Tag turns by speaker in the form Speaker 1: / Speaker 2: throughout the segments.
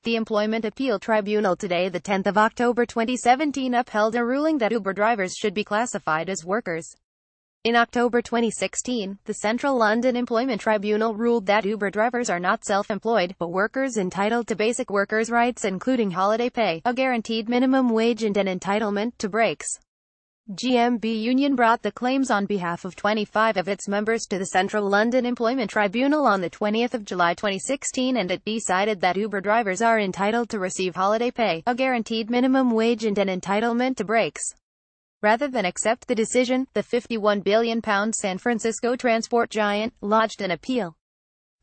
Speaker 1: The Employment Appeal Tribunal today, the 10th of October 2017, upheld a ruling that Uber drivers should be classified as workers. In October 2016, the Central London Employment Tribunal ruled that Uber drivers are not self-employed, but workers entitled to basic workers' rights including holiday pay, a guaranteed minimum wage and an entitlement to breaks. GMB Union brought the claims on behalf of 25 of its members to the Central London Employment Tribunal on the 20th of July 2016, and it decided that Uber drivers are entitled to receive holiday pay, a guaranteed minimum wage and an entitlement to breaks. Rather than accept the decision, the £51 billion San Francisco transport giant lodged an appeal.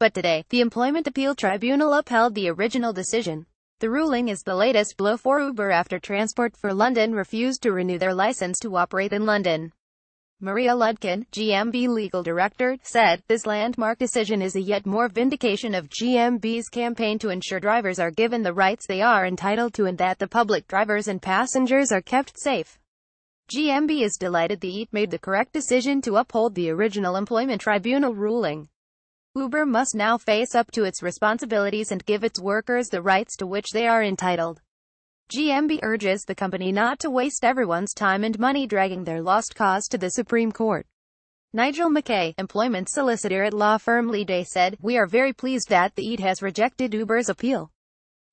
Speaker 1: But today, the Employment Appeal Tribunal upheld the original decision. The ruling is the latest blow for Uber after Transport for London refused to renew their license to operate in London. Maria Ludkin, GMB legal director, said, "This landmark decision is a yet more vindication of GMB's campaign to ensure drivers are given the rights they are entitled to and that the public, drivers and passengers, are kept safe." GMB is delighted the EAT made the correct decision to uphold the original Employment Tribunal ruling. Uber must now face up to its responsibilities and give its workers the rights to which they are entitled. GMB urges the company not to waste everyone's time and money dragging their lost cause to the Supreme Court. Nigel McKay, employment solicitor at law firm Lee Day, said, "We are very pleased that the EAT has rejected Uber's appeal.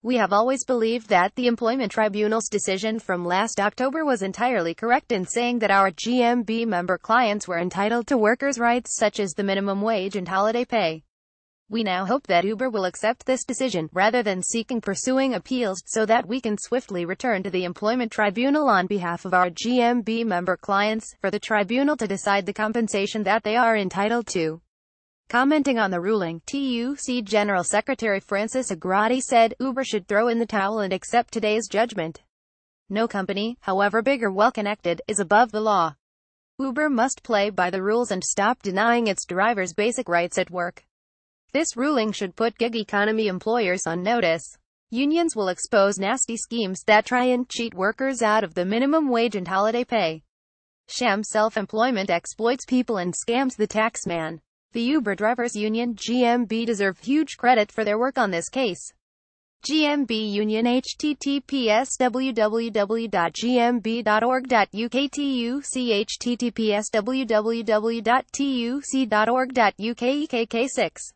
Speaker 1: We have always believed that the Employment Tribunal's decision from last October was entirely correct in saying that our GMB member clients were entitled to workers' rights such as the minimum wage and holiday pay. We now hope that Uber will accept this decision, rather than pursuing appeals, so that we can swiftly return to the Employment Tribunal on behalf of our GMB member clients, for the tribunal to decide the compensation that they are entitled to." Commenting on the ruling, TUC General Secretary Francis Agrati said, "Uber should throw in the towel and accept today's judgment. No company, however big or well-connected, is above the law. Uber must play by the rules and stop denying its drivers basic rights at work. This ruling should put gig economy employers on notice. Unions will expose nasty schemes that try and cheat workers out of the minimum wage and holiday pay. Sham self-employment exploits people and scams the tax man. The Uber Drivers Union, GMB, deserve huge credit for their work on this case." GMB Union https www.gmb.org.uk TUC https www.tuc.org.uk EKK6